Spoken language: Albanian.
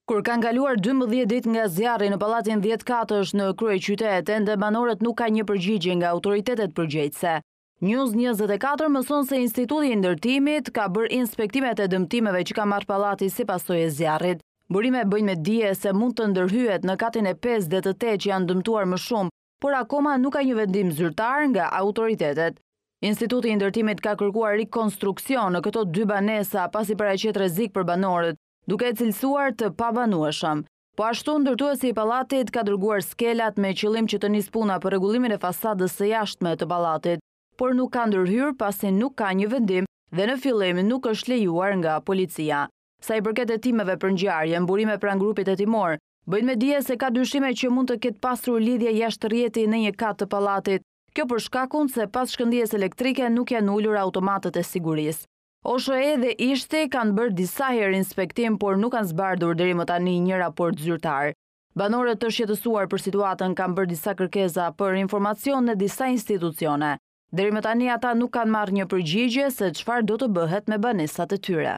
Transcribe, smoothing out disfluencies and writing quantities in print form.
Kur kanë kaluar 12 ditë nga zjarri në pallatin 10 në kryeqytet, ende banorët nuk kanë një përgjigje nga autoritetet përgjegjëse. News 24 mëson se Instituti i Ndërtimit ka bërë inspektimet e dëmtimeve që ka marrë pallati si pasojë e zjarrit. Burime bëjnë me dije se mund të ndërhyet në katin e 5 dhe të 8 që janë dëmtuar më shumë, por akoma nuk ka një vendim zyrtar nga autoritetet. Instituti i Ndërtimit ka kërkuar rikonstruksion në këto 2 banesa pasi paraqet rrezik për banorët, duke e cilësuar të pabanueshëm. Po ashtu ndërtuesi i pallatit ka dërguar skelat me qëllim që të nisë puna për rregullimin e fasadës së jashtme të pallatit, por nuk ka ndërhyrë pasi nuk ka një vendim dhe në fillim nuk është lejuar nga policia. Sa i përket hetimeve për ngjarje, burime pranë grupit hetimor bëjnë me dije se ka dyshime që mund të ketë pasur lidhje jashtë rrjeti në një kat të pallatit. Kjo për shkakun se pas shkëndijës elektrike nuk janë ulur automatët e sigurisë. OSHE dhe Ishti kanë bërë disa herë inspektim, por nuk kanë zbardhur deri më tani një raport zyrtar. Banorët të shqetësuar për situatën kanë bërë disa kërkesa për informacion në disa institucione. Deri më tani ata nuk kanë marrë një përgjigje se çfarë do të bëhet me banesat e tyre.